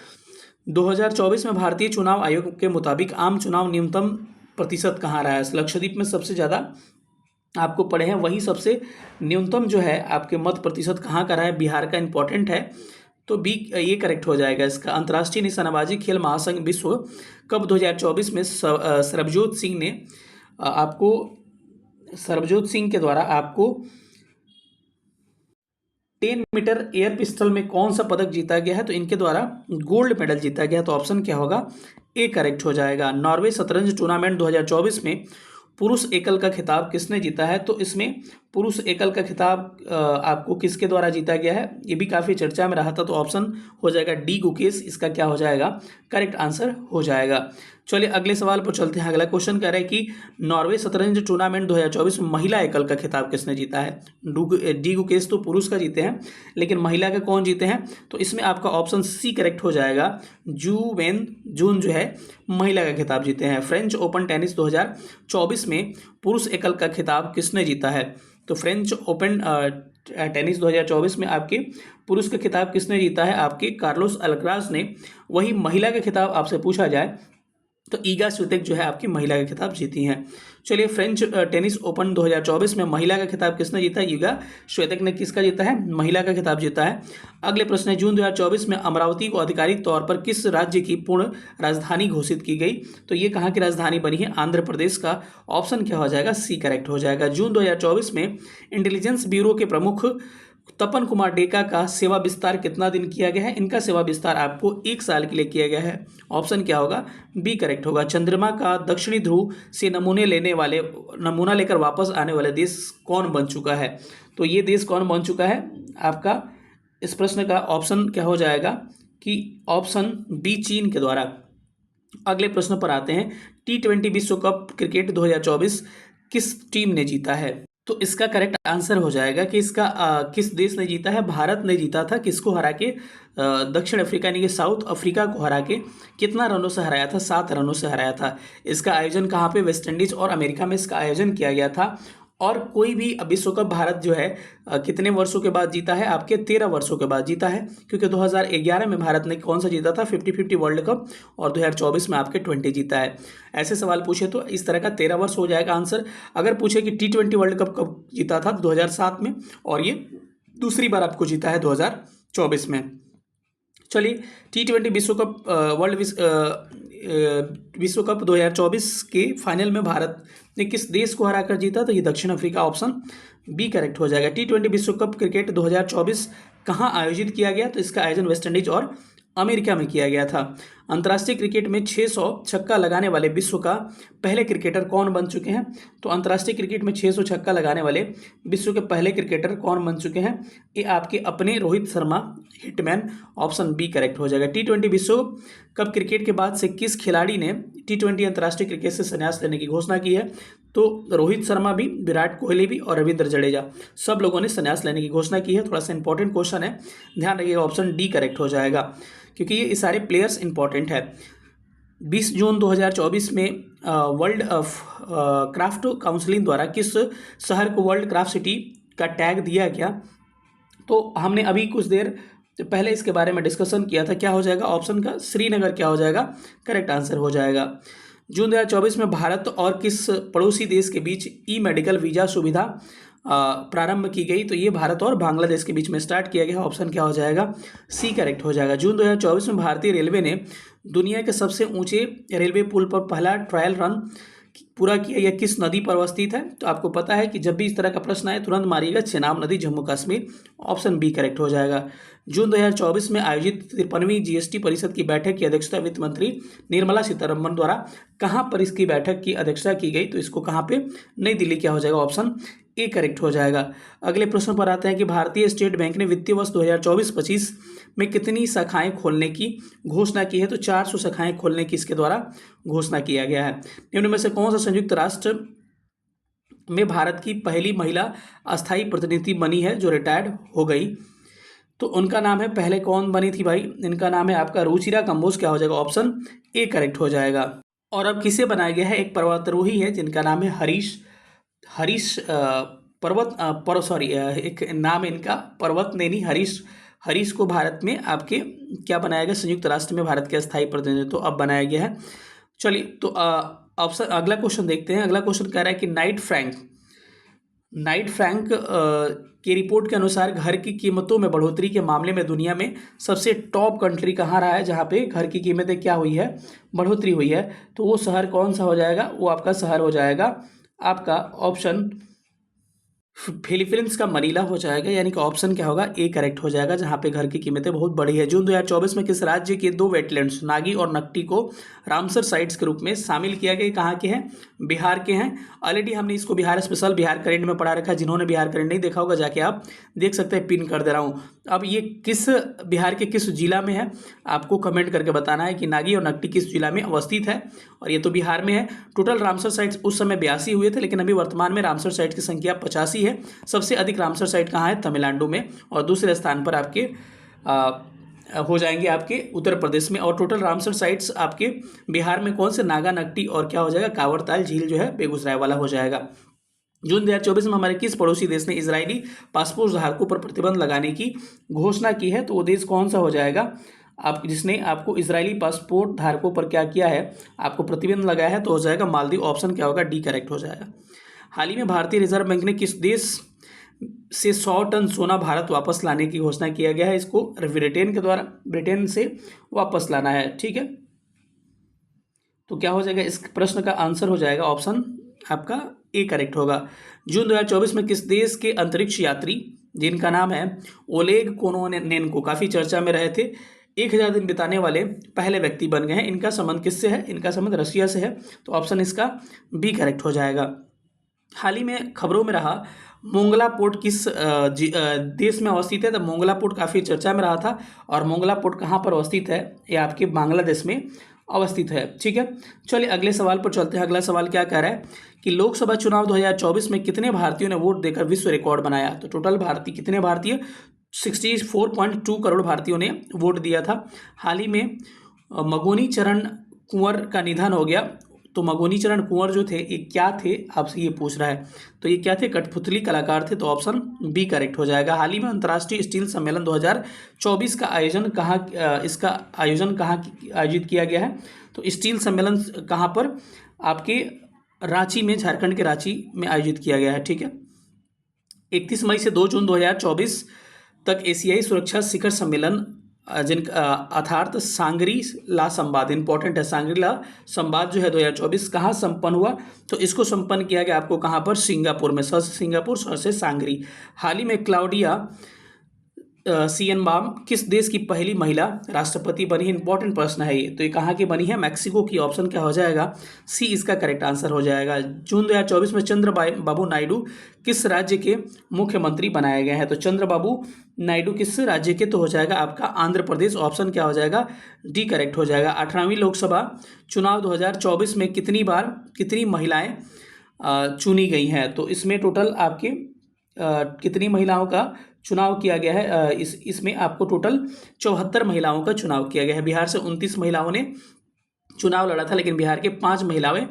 [SPEAKER 1] 2024 में भारतीय चुनाव आयोग के मुताबिक आम चुनाव न्यूनतम प्रतिशत कहाँ रहा है। लक्षद्वीप में सबसे ज़्यादा आपको पड़े हैं, वही सबसे न्यूनतम जो है आपके मत प्रतिशत कहाँ का रहा है, बिहार का इंपॉर्टेंट है। तो बी ये करेक्ट हो जाएगा इसका। अंतर्राष्ट्रीय निशानेबाजी खेल महासंघ विश्व कप 2024 में सरबजोत सिंह के द्वारा आपको 10 मीटर एयर पिस्टल में कौन सा पदक जीता गया है। तो इनके द्वारा गोल्ड मेडल जीता गया। तो ऑप्शन क्या होगा, ए करेक्ट हो जाएगा। नॉर्वे शतरंज टूर्नामेंट 2024 में पुरुष एकल का खिताब किसने जीता है। तो इसमें पुरुष एकल का खिताब आपको किसके द्वारा जीता गया है, ये भी काफ़ी चर्चा में रहा था। तो ऑप्शन हो जाएगा डी गुकेश, इसका क्या हो जाएगा, करेक्ट आंसर हो जाएगा। चलिए अगले सवाल पर चलते हैं। अगला क्वेश्चन कह रहा है कि नॉर्वे शतरंज टूर्नामेंट 2024 में महिला एकल का खिताब किसने जीता है। डी गुकेश तो पुरुष का जीते हैं, लेकिन महिला का कौन जीते हैं। तो इसमें आपका ऑप्शन सी करेक्ट हो जाएगा। जून जो है महिला का खिताब जीते हैं। फ्रेंच ओपन टेनिस 2024 में पुरुष एकल का खिताब किसने जीता है। तो फ्रेंच ओपन टेनिस 2024 में आपके पुरुष का खिताब किसने जीता है, आपके कार्लोस अल्कराज ने। वही महिला का खिताब आपसे पूछा जाए तो ईगा स्वितेक जो है आपकी महिला का खिताब जीती हैं। चलिए फ्रेंच टेनिस ओपन 2024 में महिला का खिताब किसने जीता है, ईगा स्वितेक ने किसका जीता है, महिला का खिताब जीता है। अगले प्रश्न है, जून 2024 में अमरावती को आधिकारिक तौर पर किस राज्य की पूर्ण राजधानी घोषित की गई। तो ये कहाँ की राजधानी बनी है, आंध्र प्रदेश का। ऑप्शन क्या हो जाएगा, सी करेक्ट हो जाएगा। जून 2024 में इंटेलिजेंस ब्यूरो के प्रमुख तपन कुमार डेका का सेवा विस्तार कितना दिन किया गया है। इनका सेवा विस्तार आपको 1 साल के लिए किया गया है। ऑप्शन क्या होगा, बी करेक्ट होगा। चंद्रमा का दक्षिणी ध्रुव से नमूना लेकर वापस आने वाले देश कौन बन चुका है। तो ये देश कौन बन चुका है आपका, इस प्रश्न का ऑप्शन क्या हो जाएगा कि ऑप्शन बी चीन के द्वारा। अगले प्रश्न पर आते हैं। T20 विश्व कप क्रिकेट 2024 किस टीम ने जीता है। तो इसका करेक्ट आंसर हो जाएगा कि इसका किस देश ने जीता है, भारत ने जीता था। किसको हरा के, दक्षिण अफ्रीका यानी कि साउथ अफ्रीका को हरा के। कितना रनों से हराया था, 7 रनों से हराया था। इसका आयोजन कहाँ पे, वेस्ट इंडीज और अमेरिका में इसका आयोजन किया गया था। और कोई भी विश्व कप भारत जो है कितने वर्षों के बाद जीता है, आपके 13 वर्षों के बाद जीता है। क्योंकि 2011 में भारत ने कौन सा जीता था, 50-50 वर्ल्ड कप, और 2024 में आपके 20 जीता है। ऐसे सवाल पूछे तो इस तरह का 13 वर्ष हो जाएगा आंसर। अगर पूछे कि T20 वर्ल्ड कप कब जीता था, 2007 में, और ये दूसरी बार आपको जीता है 2024 में। चलिए, T20 विश्व कप विश्व कप 2024 के फाइनल में भारत ने किस देश को हराकर जीता? तो ये दक्षिण अफ्रीका, ऑप्शन बी करेक्ट हो जाएगा। T20 विश्व कप क्रिकेट 2024 कहाँ आयोजित किया गया? तो इसका आयोजन वेस्ट इंडीज और अमेरिका में किया गया था। अंतर्राष्ट्रीय क्रिकेट में 600 छक्का लगाने वाले विश्व का पहले क्रिकेटर कौन बन चुके हैं? तो अंतर्राष्ट्रीय क्रिकेट में 600 छक्का लगाने वाले विश्व के पहले क्रिकेटर कौन बन चुके हैं? ये आपके अपने Rohit Sharma, hitman, option B correct हो जाएगा। T20 विश्व कप क्रिकेट के बाद से किस खिलाड़ी ने T20 अंतर्राष्ट्रीय क्रिकेट से संन्यास लेने की घोषणा की है? तो रोहित शर्मा भी, विराट कोहली भी और रविंद्र जडेजा, सब लोगों ने संन्यास लेने की घोषणा की है। थोड़ा सा इंपॉर्टेंट क्वेश्चन है, ध्यान रखिएगा, ऑप्शन डी करेक्ट हो जाएगा, क्योंकि ये सारे प्लेयर्स इंपॉर्टेंट है। 20 जून 2024 में वर्ल्ड क्राफ्ट काउंसिल द्वारा किस शहर को वर्ल्ड क्राफ्ट सिटी का टैग दिया गया? तो हमने अभी कुछ देर पहले इसके बारे में डिस्कशन किया था। क्या हो जाएगा ऑप्शन का? श्रीनगर क्या हो जाएगा? करेक्ट आंसर हो जाएगा। जून 2024 में भारत और किस पड़ोसी देश के बीच ई मेडिकल वीज़ा सुविधा प्रारंभ की गई? तो ये भारत और बांग्लादेश के बीच में स्टार्ट किया गया। ऑप्शन क्या हो जाएगा? सी करेक्ट हो जाएगा। जून 2024 में भारतीय रेलवे ने दुनिया के सबसे ऊंचे रेलवे पुल पर पहला ट्रायल रन पूरा किया। यह किस नदी पर अवस्थित है? तो आपको पता है कि जब भी इस तरह का प्रश्न आए तुरंत मारिएगा चेनाब नदी, Jammu Kashmir, option B correct हो जाएगा। जून 2024 में आयोजित 53वीं जीएसटी परिषद की बैठक की अध्यक्षता वित्त मंत्री निर्मला सीतारमण द्वारा कहाँ पर इसकी बैठक की अध्यक्षता की गई? तो इसको कहाँ पे? नई दिल्ली क्या हो जाएगा? ऑप्शन ए करेक्ट हो जाएगा। अगले प्रश्न पर आते हैं कि भारतीय स्टेट बैंक ने वित्तीय वर्ष 2024-25 में कितनी शाखाएं खोलने की घोषणा की है? तो 400 शाखाएं खोलने की इसके द्वारा घोषणा किया गया है। निम्न में से कौन सा संयुक्त राष्ट्र में भारत की पहली महिला अस्थायी प्रतिनिधि बनी है जो रिटायर्ड हो गई? तो उनका नाम है, पहले कौन बनी थी भाई? इनका नाम है आपका रुचिरा कंबोज, क्या हो जाएगा? ऑप्शन ए करेक्ट हो जाएगा। और अब किसे बनाया गया है? एक पर्वतारोही है जिनका नाम है हरीश एक नाम है इनका पर्वत नेनी हरीश को भारत में आपके क्या बनाया गया? संयुक्त राष्ट्र में भारत के अस्थायी प्रतिनिधि तो अब बनाया गया है। चलिए, तो ऑप्शन अगला क्वेश्चन देखते हैं। अगला क्वेश्चन कह रहा है कि नाइट फ्रैंक की रिपोर्ट के अनुसार घर की कीमतों में बढ़ोतरी के मामले में दुनिया में सबसे टॉप कंट्री कहाँ रहा है जहाँ पे घर की कीमतें क्या हुई है? बढ़ोतरी हुई है। तो वो शहर कौन सा हो जाएगा? वो आपका शहर हो जाएगा आपका ऑप्शन फिलीपींस का मनीला हो जाएगा, यानी कि ऑप्शन क्या होगा? ए करेक्ट हो जाएगा, जहां पे घर की कीमतें बहुत बढ़ी है। जून 2024 में किस राज्य के 2 वेटलैंड्स नागी और नकटी को रामसर साइट्स के रूप में शामिल किया गया? कहाँ के हैं? बिहार के हैं। ऑलरेडी हमने इसको बिहार स्पेशल, बिहार करेंट में पढ़ा रखा है। जिन्होंने बिहार करेंट नहीं देखा होगा जाके आप देख सकते हैं, पिन कर दे रहा हूँ। अब ये किस बिहार के किस जिला में है आपको कमेंट करके बताना है कि नागी और नकटी किस जिला में अवस्थित है, और ये तो बिहार में है। टोटल रामसर साइट्स उस समय 82 हुए थे, लेकिन अभी वर्तमान में रामसर साइट की संख्या 85 है। सबसे अधिक रामसर साइट कहाँ है? तमिलनाडु में, और दूसरे स्थान पर आपके हो जाएंगे आपके उत्तर प्रदेश में। और टोटल रामसर साइट्स आपके बिहार में कौन से? नागा, नकटी और क्या हो जाएगा? कांवरताल झील जो है बेगूसराय वाला हो जाएगा। जून 2024 में हमारे किस पड़ोसी देश ने इजरायली पासपोर्ट धारकों पर प्रतिबंध लगाने की घोषणा की है? तो वो देश कौन सा हो जाएगा आप जिसने आपको इजरायली पासपोर्ट धारकों पर क्या किया है? आपको प्रतिबंध लगाया है, तो हो जाएगा मालदीव। ऑप्शन क्या होगा? डी करेक्ट हो जाएगा। हाल ही में भारतीय रिजर्व बैंक ने किस देश से 100 टन सोना भारत वापस लाने की घोषणा किया गया है? इसको ब्रिटेन से वापस लाना है, ठीक है। तो क्या हो जाएगा? इस प्रश्न का आंसर हो जाएगा ऑप्शन आपका ए करेक्ट होगा। जून 2024 में किस देश के अंतरिक्ष यात्री जिनका नाम है ओलेग कोनोनेनको, काफी चर्चा में रहे थे, 1000 दिन बिताने वाले पहले व्यक्ति बन गए हैं? इनका संबंध किससे है? इनका संबंध रशिया से है, तो ऑप्शन इसका बी करेक्ट हो जाएगा। हाल ही में खबरों में रहा मोंगला पोर्ट किस देश में अवस्थित है? तो मोंगला पोर्ट काफ़ी चर्चा में रहा था, और मोंगला पोर्ट कहाँ पर अवस्थित है? ये आपके बांग्लादेश में अवस्थित है, ठीक है। चलिए अगले सवाल पर चलते हैं। अगला सवाल क्या कह रहा है कि लोकसभा चुनाव 2024 में कितने भारतीयों ने वोट देकर विश्व रिकॉर्ड बनाया? तो टोटल कितने भारतीय? 64.2 करोड़ भारतीयों ने वोट दिया था। हाल ही में मगोनी चरण कुंवर का निधन हो गया। तो मगोनी चरण कुंवर जो थे ये क्या थे? आपसे ये पूछ रहा है। तो ये क्या थे? कठपुतली कलाकार थे, तो ऑप्शन बी करेक्ट हो जाएगा। हाल ही में अंतर्राष्ट्रीय स्टील सम्मेलन 2024 का आयोजन कहाँ आयोजित किया गया है? तो स्टील सम्मेलन कहाँ पर? आपके रांची में, झारखंड के रांची में आयोजित किया गया है, ठीक है। 31 मई से 2 जून 2024 तक एशियाई सुरक्षा शिखर सम्मेलन अर्थात सांगरी ला संवाद, इंपॉर्टेंट है। सांगरी ला संवाद जो है 2024 कहाँ संपन्न हुआ, तो इसको संपन्न किया गया आपको कहाँ पर, सिंगापुर में। स से सिंगापुर, स से सांगरी। हाल ही में क्लाउडिया सीएनबाम किस देश की पहली महिला राष्ट्रपति बनी है, इंपॉर्टेंट प्रश्न है ये। तो ये कहाँ की बनी है, मैक्सिको की। ऑप्शन क्या हो जाएगा, सी इसका करेक्ट आंसर हो जाएगा। जून 2024 में चंद्रबाबू नायडू किस राज्य के मुख्यमंत्री बनाए गए हैं, तो चंद्रबाबू नायडू किस राज्य के, तो हो जाएगा आपका आंध्र प्रदेश। ऑप्शन क्या हो जाएगा, डी करेक्ट हो जाएगा। 18वीं लोकसभा चुनाव 2024 में कितनी महिलाएं चुनी गई हैं, तो इसमें टोटल आपके कितनी महिलाओं का चुनाव किया गया है, इसमें आपको टोटल 74 महिलाओं का चुनाव किया गया है। बिहार से 29 महिलाओं ने चुनाव लड़ा था, लेकिन बिहार के 5 महिलाएं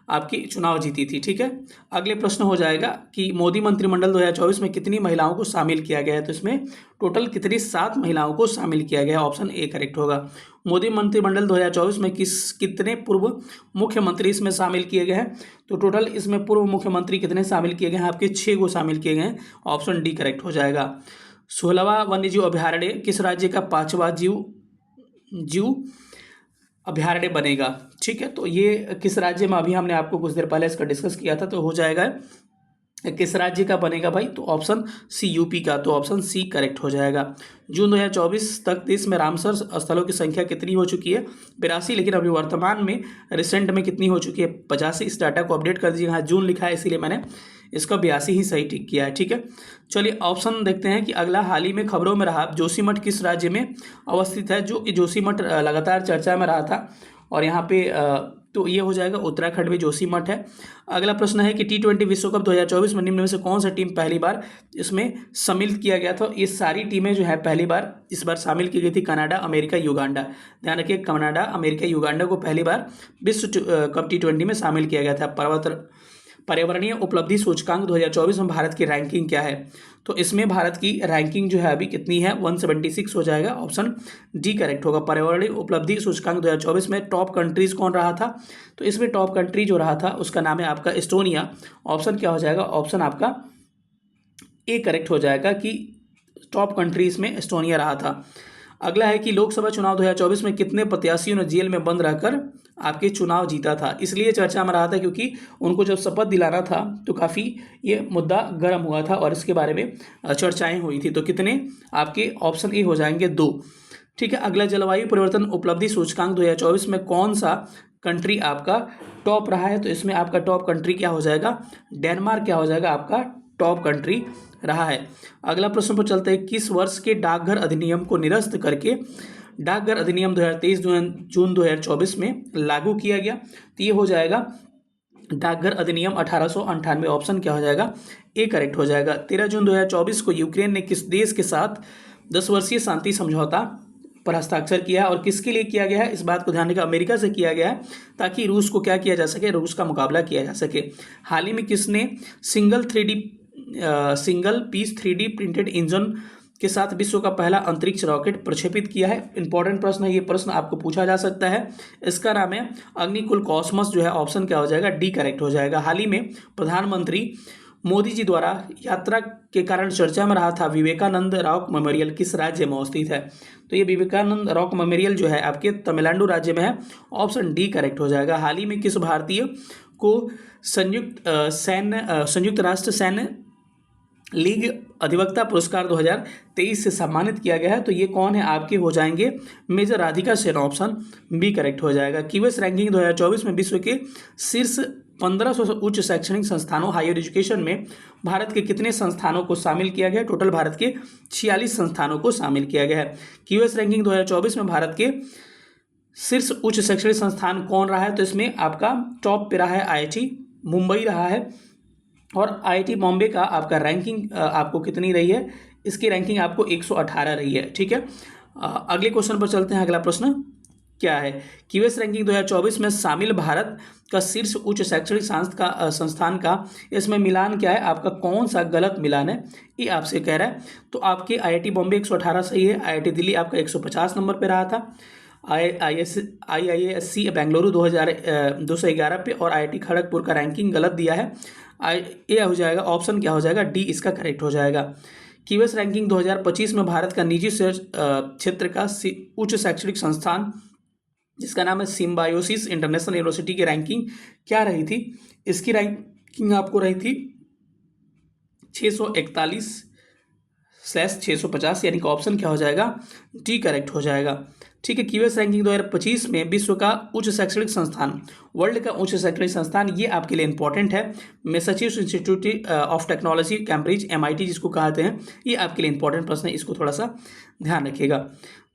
[SPEAKER 1] आपकी चुनाव जीती थी। ठीक है, अगले प्रश्न हो जाएगा कि मोदी मंत्रिमंडल 2024 में कितनी महिलाओं को शामिल किया गया है, तो इसमें टोटल कितनी 7 महिलाओं को शामिल किया गया है। ऑप्शन ए करेक्ट होगा। मोदी मंत्रिमंडल 2024 में कितने पूर्व मुख्यमंत्री इसमें शामिल किए गए हैं, तो टोटल इसमें पूर्व मुख्यमंत्री कितने शामिल किए गए हैं, आपके 6 को शामिल किए गए हैं। ऑप्शन डी करेक्ट हो जाएगा। 16वां वन्यजीव अभ्यारण्य किस राज्य का 5वां जीव अभ्यारण्य बनेगा। ठीक है, तो ये किस राज्य में, अभी हमने आपको कुछ देर पहले इसका डिस्कस किया था, तो हो जाएगा किस राज्य का बनेगा भाई, तो ऑप्शन सी यूपी का। तो ऑप्शन सी करेक्ट हो जाएगा। जून 2024 तक देश में रामसर स्थलों की संख्या कितनी हो चुकी है, 82, लेकिन अभी वर्तमान में रिसेंट में कितनी हो चुकी है, 85। इस डाटा को अपडेट कर दीजिए। यहाँ जून लिखा है इसीलिए मैंने इसका 82 ही सही टिक किया है। ठीक है, चलिए ऑप्शन देखते हैं कि अगला। हाल ही में खबरों में रहा जोशीमठ किस राज्य में अवस्थित है, जो जोशीमठ लगातार चर्चा में रहा था, और यहाँ पे तो ये हो जाएगा उत्तराखंड में जोशीमठ है। अगला प्रश्न है कि T20 विश्व कप 2024 में निम्न में से कौन सा टीम पहली बार इसमें शामिल किया गया था। ये सारी टीमें जो है पहली बार इस बार शामिल की गई थी, कनाडा, अमेरिका, युगांडा। ध्यान रखिए, कनाडा, अमेरिका, युगांडा को पहली बार विश्व कप T20 में शामिल किया गया था। पर्यावरणीय उपलब्धि सूचकांक 2024 में भारत की रैंकिंग क्या है, तो इसमें भारत की रैंकिंग जो है अभी कितनी है, 176 हो जाएगा। ऑप्शन डी करेक्ट होगा। पर्यावरणीय उपलब्धि सूचकांक 2024 में टॉप कंट्रीज कौन रहा था, तो इसमें टॉप कंट्री जो रहा था उसका नाम है आपका एस्टोनिया। ऑप्शन क्या हो जाएगा, ऑप्शन आपका ए करेक्ट हो जाएगा कि टॉप कंट्रीज में एस्टोनिया रहा था। अगला है कि लोकसभा चुनाव 2024 में कितने प्रत्याशियों ने जेल में बंद रहकर आपके चुनाव जीता था। इसलिए चर्चा में रहा था क्योंकि उनको जब शपथ दिलाना था तो काफ़ी ये मुद्दा गर्म हुआ था और इसके बारे में चर्चाएं हुई थी। तो कितने आपके, ऑप्शन ए हो जाएंगे 2। ठीक है, अगला जलवायु परिवर्तन उपलब्धि सूचकांक 2024 में कौन सा कंट्री आपका टॉप रहा है, तो इसमें आपका टॉप कंट्री क्या हो जाएगा, डेनमार्क क्या हो जाएगा आपका टॉप कंट्री रहा है। अगला प्रश्न पर चलते हैं, किस वर्ष के डाकघर अधिनियम को निरस्त करके डाकघर अधिनियम 2023 जून 2024 में लागू किया गया, तो ये हो जाएगा डाकघर अधिनियम 1898। ऑप्शन क्या हो जाएगा, ए करेक्ट हो जाएगा। 13 जून 2024 को यूक्रेन ने किस देश के साथ 10 वर्षीय शांति समझौता पर हस्ताक्षर किया है और किसके लिए किया गया है, इस बात को ध्यान रखिए, अमेरिका से किया गया है ताकि रूस को क्या किया जा सके, रूस का मुकाबला किया जा सके। हाल ही में किसने single piece 3D printed engine के साथ विश्व का पहला अंतरिक्ष रॉकेट प्रक्षेपित किया है। इंपॉर्टेंट प्रश्न है, ये प्रश्न आपको पूछा जा सकता है। इसका नाम है अग्निकुल कॉस्मस जो है। ऑप्शन क्या हो जाएगा, डी करेक्ट हो जाएगा। हाल ही में प्रधानमंत्री मोदी जी द्वारा यात्रा के कारण चर्चा में रहा था विवेकानंद रॉक मेमोरियल किस राज्य में अवस्थित है, तो ये विवेकानंद रॉक मेमोरियल जो है आपके तमिलनाडु राज्य में है। ऑप्शन डी करेक्ट हो जाएगा। हाल ही में किस भारतीय को संयुक्त राष्ट्र सैन्य लीग अधिवक्ता पुरस्कार 2023 से सम्मानित किया गया है, तो ये कौन है, आपके हो जाएंगे major Radhika Sen. Option B correct हो जाएगा। क्यूएस रैंकिंग 2024 में विश्व के शीर्ष 1500 उच्च शैक्षणिक संस्थानों हायर एजुकेशन में भारत के कितने संस्थानों को शामिल किया गया है, टोटल भारत के 46 संस्थानों को शामिल किया गया है। क्यूएस रैंकिंग 2024 में भारत के शीर्ष उच्च शैक्षणिक संस्थान कौन रहा है, तो इसमें आपका टॉप पे रहा है IIT मुंबई रहा है, और IIT बॉम्बे का आपका रैंकिंग आपको कितनी रही है, इसकी रैंकिंग आपको 118 रही है। ठीक है, अगले क्वेश्चन पर चलते हैं। अगला प्रश्न क्या है, क्यूएस रैंकिंग 2024 में शामिल भारत का शीर्ष उच्च शैक्षणिक संस्थान का इसमें मिलान क्या है, आपका कौन सा गलत मिलान है, ये आपसे कह रहा है। तो आपके IIT बॉम्बे 118 सही है, IIT दिल्ली आपका 150 नंबर पे रहा था, IISc बेंगलुरु 211 पे, और IIT खड़गपुर का रैंकिंग गलत दिया है। ये हो जाएगा, ऑप्शन क्या हो जाएगा, डी इसका करेक्ट हो जाएगा। कीवेस रैंकिंग 2025 में भारत का निजी क्षेत्र का उच्च शैक्षणिक संस्थान जिसका नाम है सिम्बायोसिस इंटरनेशनल यूनिवर्सिटी की रैंकिंग क्या रही थी? इसकी रैंकिंग आपको रही थी 641/650, यानी कि ऑप्शन क्या हो जाएगा? डी करेक्ट हो जाएगा। ठीक है, कीवेस रैंकिंग 2025 में विश्व का उच्च शैक्षणिक संस्थान, वर्ल्ड का उच्च शैक्षणिक संस्थान, ये आपके लिए इंपॉर्टेंट है। Massachusetts institute of technology Cambridge MIT जिसको कहते हैं, ये आपके लिए इंपॉर्टेंट प्रश्न है, इसको थोड़ा सा ध्यान रखिएगा।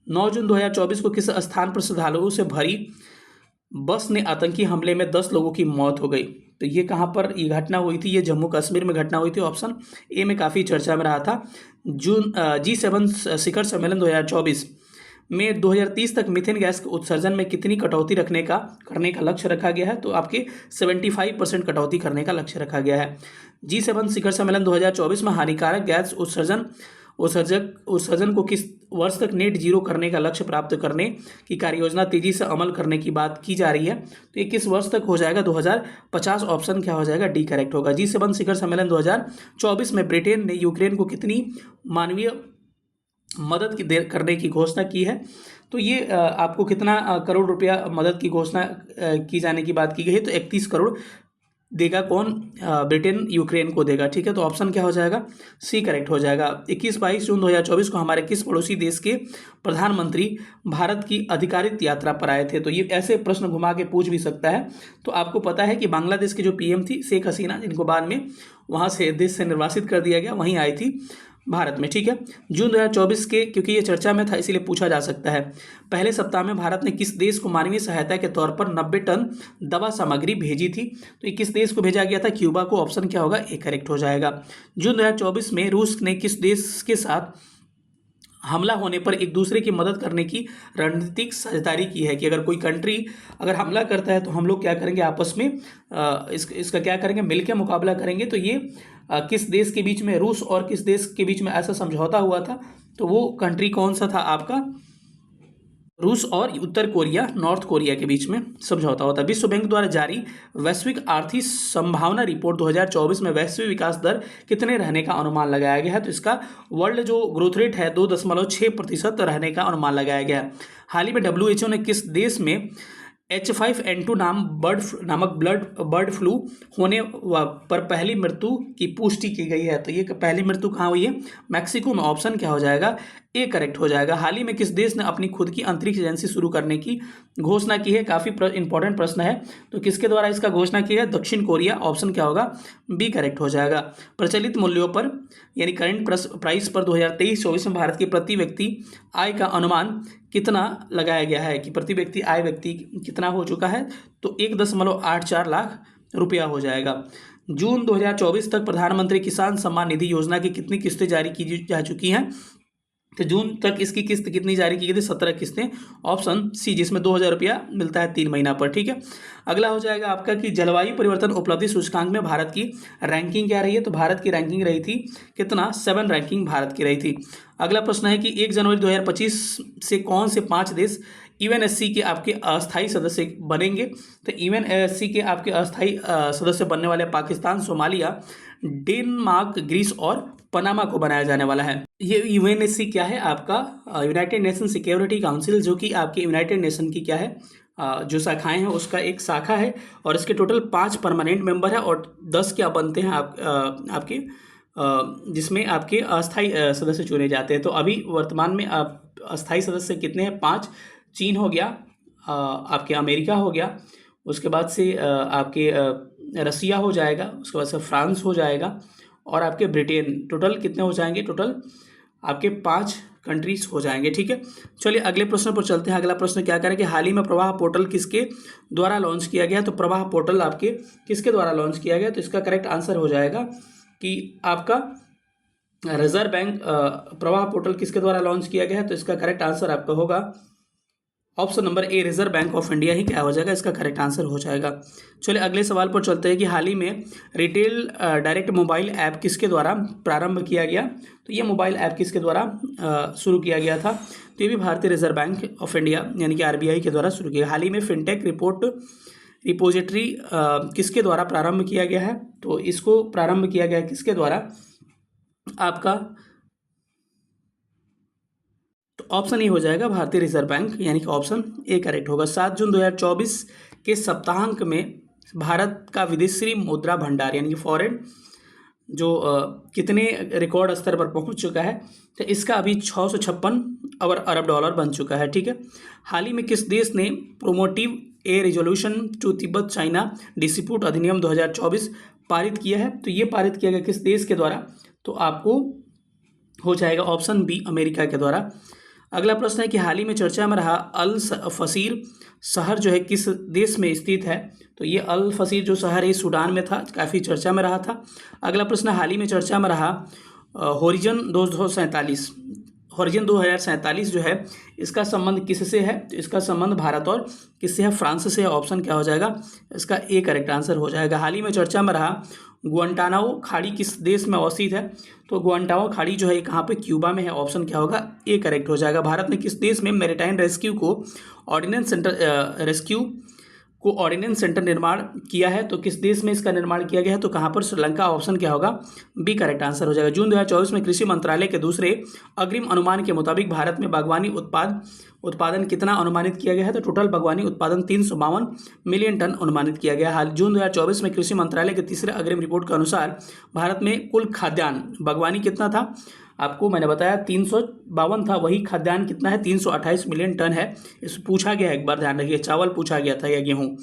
[SPEAKER 1] 9 जून 2024 को किस स्थान पर श्रद्धालुओं से भरी बस ने आतंकी हमले में 10 लोगों की मौत हो गई? तो ये कहाँ पर ये घटना हुई थी? ये जम्मू कश्मीर में घटना हुई थी। ऑप्शन ए में काफ़ी चर्चा में रहा था। G7 शिखर सम्मेलन 2024 में 2030 तक मीथेन गैस के उत्सर्जन में कितनी कटौती करने का लक्ष्य रखा गया है? तो आपके 75% कटौती करने का लक्ष्य रखा गया है। G7 शिखर सम्मेलन 2024 में हानिकारक गैस उत्सर्जन को किस वर्ष तक नेट जीरो करने का लक्ष्य प्राप्त करने की कार्ययोजना तेजी से अमल करने की बात की जा रही है। तो ये किस वर्ष तक हो जाएगा? 2050। ऑप्शन क्या हो जाएगा? डी करेक्ट होगा। G7 शिखर सम्मेलन 2024 में ब्रिटेन ने यूक्रेन को कितनी मानवीय मदद करने की घोषणा की है? तो ये आपको कितना करोड़ रुपया मदद की घोषणा की जाने की बात की गई है? तो 31 करोड़ देगा कौन? ब्रिटेन यूक्रेन को देगा। ठीक है, तो ऑप्शन क्या हो जाएगा? सी करेक्ट हो जाएगा। 21-22 जून 2024 को हमारे किस पड़ोसी देश के प्रधानमंत्री भारत की आधिकारिक यात्रा पर आए थे? तो ये ऐसे प्रश्न घुमा के पूछ भी सकता है। तो आपको पता है कि बांग्लादेश की जो PM थी शेख हसीना, जिनको बाद में वहाँ से देश से निर्वासित कर दिया गया, वहीं आई थी भारत में। ठीक है, जून 2024 के, क्योंकि ये चर्चा में था इसीलिए पूछा जा सकता है, पहले सप्ताह में भारत ने किस देश को मानवीय सहायता के तौर पर 90 टन दवा सामग्री भेजी थी? तो ये किस देश को भेजा गया था? क्यूबा को। ऑप्शन क्या होगा? ए करेक्ट हो जाएगा। जून 2024 में रूस ने किस देश के साथ हमला होने पर एक दूसरे की मदद करने की रणनीतिक साझेदारी की है? कि अगर कोई कंट्री अगर हमला करता है तो हम लोग क्या करेंगे? आपस में इसका क्या करेंगे? मिलकर मुकाबला करेंगे। तो ये किस देश के बीच में, रूस और किस देश के बीच में ऐसा समझौता हुआ था? तो वो कंट्री कौन सा था आपका? रूस और उत्तर कोरिया, नॉर्थ कोरिया के बीच में समझौता होता है। विश्व बैंक द्वारा जारी वैश्विक आर्थिक संभावना रिपोर्ट 2024 में वैश्विक विकास दर कितने रहने का अनुमान लगाया गया है? तो इसका वर्ल्ड जो ग्रोथ रेट है 2.6% रहने का अनुमान लगाया गया है। हाल ही में WHO ने किस देश में H5N2 नामक बर्ड फ्लू होने पर पहली मृत्यु की पुष्टि की गई है? तो ये पहली मृत्यु कहाँ हुई है? मैक्सिको में। ऑप्शन क्या हो जाएगा? ए करेक्ट हो जाएगा। हाल ही में किस देश ने अपनी खुद की अंतरिक्ष एजेंसी शुरू करने की घोषणा की है? काफ़ी इंपॉर्टेंट प्रश्न है। तो किसके द्वारा इसका घोषणा की है? दक्षिण कोरिया। ऑप्शन क्या होगा? बी करेक्ट हो जाएगा। प्रचलित मूल्यों पर यानी करंट प्राइस पर 2023-24 में भारत की प्रति व्यक्ति आय का अनुमान कितना लगाया गया है? कि प्रति व्यक्ति आय कितना हो चुका है? तो 1.84 लाख रुपया हो जाएगा। जून 2024 तक प्रधानमंत्री किसान सम्मान निधि योजना की कितनी किस्तें जारी की जा चुकी हैं? तो जून तक इसकी किस्त कितनी जारी की गई थी? 17 किस्तें। ऑप्शन सी, जिसमें 2000 रुपया मिलता है 3 महीना पर। ठीक है, अगला हो जाएगा आपका कि जलवायु परिवर्तन उपलब्धि सूचकांक में भारत की रैंकिंग क्या रही है? तो भारत की रैंकिंग रही थी कितना? 7 रैंकिंग भारत की रही थी। अगला प्रश्न है कि 1 जनवरी 2025 से कौन से 5 देश UNSC के आपके अस्थायी सदस्य बनेंगे? तो UNSC के आपके अस्थायी सदस्य बनने वाले पाकिस्तान, सोमालिया, डेनमार्क, ग्रीस और पनामा को बनाया जाने वाला है। ये UNSC क्या है? आपका यूनाइटेड नेशन सिक्योरिटी काउंसिल, जो कि आपके यूनाइटेड नेशन की क्या है, जो शाखाएं हैं उसका एक शाखा है। और इसके टोटल 5 परमानेंट मेंबर है और 10 क्या बनते हैं आपके जिसमें आपके अस्थायी सदस्य चुने जाते हैं। तो अभी वर्तमान में अस्थायी सदस्य कितने हैं? 5। चीन हो गया, आपके अमेरिका हो गया, उसके बाद से आपके रसिया हो जाएगा, उसके बाद से फ्रांस हो जाएगा और आपके ब्रिटेन। टोटल कितने हो जाएंगे? टोटल आपके 5 कंट्रीज हो जाएंगे। ठीक है, चलिए अगले प्रश्न पर चलते हैं। अगला प्रश्न क्या करें कि हाल ही में प्रवाह पोर्टल किसके द्वारा लॉन्च किया गया? तो प्रवाह पोर्टल आपके किसके द्वारा लॉन्च किया गया? तो इसका करेक्ट आंसर हो जाएगा कि आपका रिजर्व बैंक। प्रवाह पोर्टल किसके द्वारा लॉन्च किया गया है? तो इसका करेक्ट आंसर आपका होगा option number A, reserve bank of India ही क्या हो जाएगा? इसका करेक्ट आंसर हो जाएगा। चलिए अगले सवाल पर चलते हैं कि हाल ही में रिटेल डायरेक्ट मोबाइल ऐप किसके द्वारा प्रारंभ किया गया? तो ये मोबाइल ऐप किसके द्वारा शुरू किया गया था? तो ये भी भारतीय रिजर्व बैंक ऑफ इंडिया यानी कि RBI के द्वारा शुरू किया। हाल ही में फिनटेक रिपोजिटरी किसके द्वारा प्रारंभ किया गया है? तो इसको प्रारंभ किया गया किसके द्वारा? आपका ऑप्शन ए हो जाएगा भारतीय रिजर्व बैंक, यानी कि ऑप्शन ए करेक्ट होगा। 7 जून 2024 के सप्ताहांक में भारत का विदेशी मुद्रा भंडार यानी कि फॉरेन जो कितने रिकॉर्ड स्तर पर पहुंच चुका है, तो इसका अभी 656 अरब डॉलर बन चुका है। ठीक है। हाल ही में किस देश ने promoting a resolution to Tibet China dispute अधिनियम 2024 पारित किया है? तो ये पारित किया गया किस देश के द्वारा? तो आपको हो जाएगा ऑप्शन बी, अमेरिका के द्वारा। अगला प्रश्न है कि हाल ही में चर्चा में रहा अल फसीर शहर जो है किस देश में स्थित है? तो ये अल फसीर जो शहर है सूडान में था, काफ़ी चर्चा में रहा था। अगला प्रश्न हाल ही में चर्चा में रहा होरिजन 2047 जो है इसका संबंध किससे है? तो इसका संबंध भारत और किससे है? फ्रांस से है। ऑप्शन क्या हो जाएगा? इसका ए करेक्ट आंसर हो जाएगा। हाल ही में चर्चा में रहा गुआंटानामो खाड़ी किस देश में अवस्थित है? तो गुआंटानामो खाड़ी जो है कहाँ पे? क्यूबा में है। ऑप्शन क्या होगा? ए करेक्ट हो जाएगा। भारत ने किस देश में मैरीटाइम रेस्क्यू को ऑर्डिनेंस सेंटर निर्माण किया है? तो किस देश में इसका निर्माण किया गया है? तो कहाँ पर? श्रीलंका। ऑप्शन क्या होगा? बी करेक्ट आंसर हो जाएगा। जून 2024 में कृषि मंत्रालय के दूसरे अग्रिम अनुमान के मुताबिक भारत में बागवानी उत्पादन कितना अनुमानित किया गया है? तो टोटल बागवानी उत्पादन 352 मिलियन टन अनुमानित किया गया। हाल जून 2024 में कृषि मंत्रालय के तीसरे अग्रिम रिपोर्ट के अनुसार भारत में कुल खाद्यान्न बागवानी कितना था? आपको मैंने बताया 352 था, वही खाद्यान्न कितना है? 328 मिलियन टन है। इस पूछा गया है, एक बार ध्यान रखिए, चावल पूछा गया था या गेहूँ।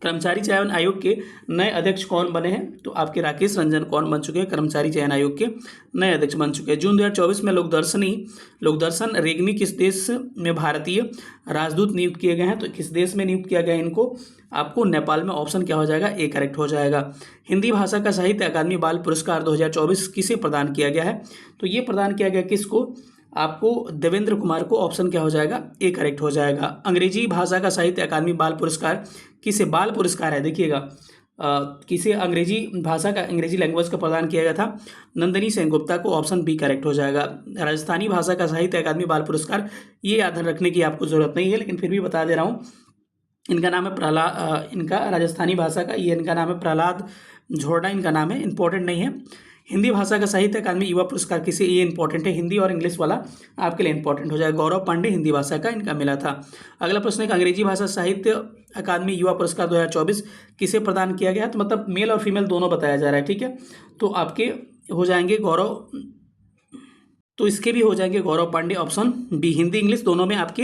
[SPEAKER 1] कर्मचारी चयन आयोग के नए अध्यक्ष कौन बने हैं? तो आपके राकेश रंजन कौन बन चुके हैं? कर्मचारी चयन आयोग के नए अध्यक्ष बन चुके हैं। जून 2024 में लोकदर्शन रेग्मी किस देश में भारतीय राजदूत नियुक्त किए गए हैं? तो किस देश में नियुक्त किया गया इनको? आपको नेपाल में। ऑप्शन क्या हो जाएगा? ए करेक्ट हो जाएगा। हिंदी भाषा का साहित्य अकादमी बाल पुरस्कार 2024 किसे प्रदान किया गया है? तो ये प्रदान किया गया किसको? आपको देवेंद्र कुमार को। ऑप्शन क्या हो जाएगा? ए करेक्ट हो जाएगा। अंग्रेजी भाषा का साहित्य अकादमी बाल पुरस्कार किसे? बाल पुरस्कार है, देखिएगा, किसे अंग्रेजी भाषा का, अंग्रेजी लैंग्वेज का प्रदान किया गया था? नंदिनी सेनगुप्ता को। ऑप्शन बी करेक्ट हो जाएगा। राजस्थानी भाषा का साहित्य अकादमी बाल पुरस्कार, ये याद रखने की आपको जरूरत नहीं है, लेकिन फिर भी बता दे रहा हूँ, इनका नाम है प्रहलाद, इनका राजस्थानी भाषा का ये इनका नाम है प्रहलाद झोरडा, इनका नाम है, इंपॉर्टेंट नहीं है। हिंदी भाषा का साहित्य अकादमी युवा पुरस्कार किसे? ये इंपॉर्टेंट है, हिंदी और इंग्लिश वाला आपके लिए इंपॉर्टेंट हो जाएगा। गौरव पांडे हिंदी भाषा का इनका मिला था। अगला प्रश्न है कि अंग्रेजी भाषा साहित्य अकादमी युवा पुरस्कार 2024 किसे प्रदान किया गया? तो मतलब मेल और फीमेल दोनों बताया जा रहा है। ठीक है, तो आपके हो जाएंगे गौरव, तो इसके भी हो जाएंगे Gaurav Pandey. Option B, Hindi English दोनों में आपके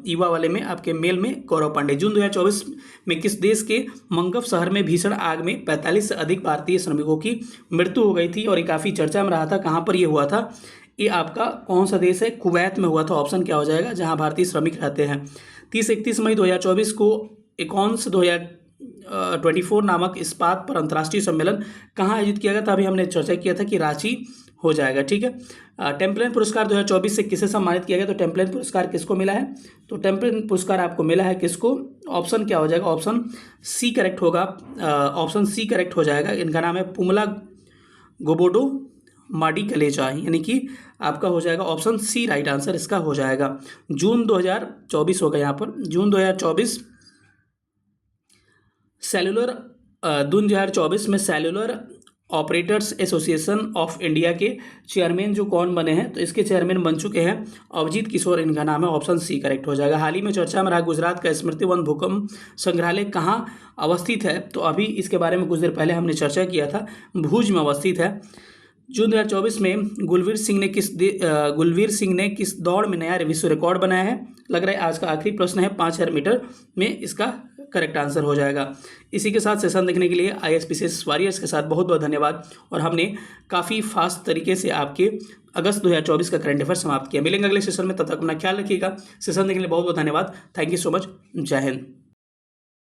[SPEAKER 1] युवा वाले में, आपके मेल में गौरव पांडे। जून 2024 में किस देश के मंगफ शहर में भीषण आग में 45 से अधिक भारतीय श्रमिकों की मृत्यु हो गई थी और ये काफ़ी चर्चा में रहा था? कहाँ पर ये हुआ था? ये आपका कौन सा देश है? कुवैत में हुआ था। ऑप्शन क्या हो जाएगा? जहाँ भारतीय श्रमिक रहते हैं। 30-31 मई 2024 को इकॉन्स 2024 नामक इस्पात पर अंतर्राष्ट्रीय सम्मेलन कहाँ आयोजित किया गया था? अभी हमने चर्चा किया था कि रांची हो जाएगा। ठीक है। टेम्पलेन पुरस्कार 2024 से किसे सम्मानित किया गया? तो टेम्पलेन पुरस्कार किसको मिला है? तो टेम्पलेन पुरस्कार आपको मिला है किसको? ऑप्शन क्या हो जाएगा? ऑप्शन सी करेक्ट होगा। ऑप्शन सी करेक्ट हो जाएगा। इनका नाम है पुमला गोबोडो माडी कलेजा, यानी कि आपका हो जाएगा ऑप्शन सी राइट आंसर इसका हो जाएगा। जून 2024 होगा यहाँ पर। जून 2024 में cellular operators association of India के चेयरमैन जो कौन बने हैं? तो इसके चेयरमैन बन चुके हैं अवजीत किशोर, इनका नाम है। ऑप्शन सी करेक्ट हो जाएगा। हाल ही में चर्चा में रहा गुजरात का स्मृति वन भूकंप संग्रहालय कहाँ अवस्थित है? तो अभी इसके बारे में कुछ देर पहले हमने चर्चा किया था, भुज में अवस्थित है। जून 2024 में गुलवीर सिंह ने किस दौड़ में नया विश्व रिकॉर्ड बनाया है? लग रहा है आज का आखिरी प्रश्न है। 5000 मीटर में इसका करेक्ट आंसर हो जाएगा। इसी के साथ सेशन देखने के लिए ISPCS वॉरियर्स के साथ बहुत बहुत धन्यवाद। और हमने काफ़ी फास्ट तरीके से आपके अगस्त 2024 का करंट अफेयर समाप्त किया। मिलेंगे अगले सेशन में, तब तक अपना ख्याल रखिएगा। सेशन देखने के लिए बहुत बहुत धन्यवाद। Thank you so much. जय हिंद।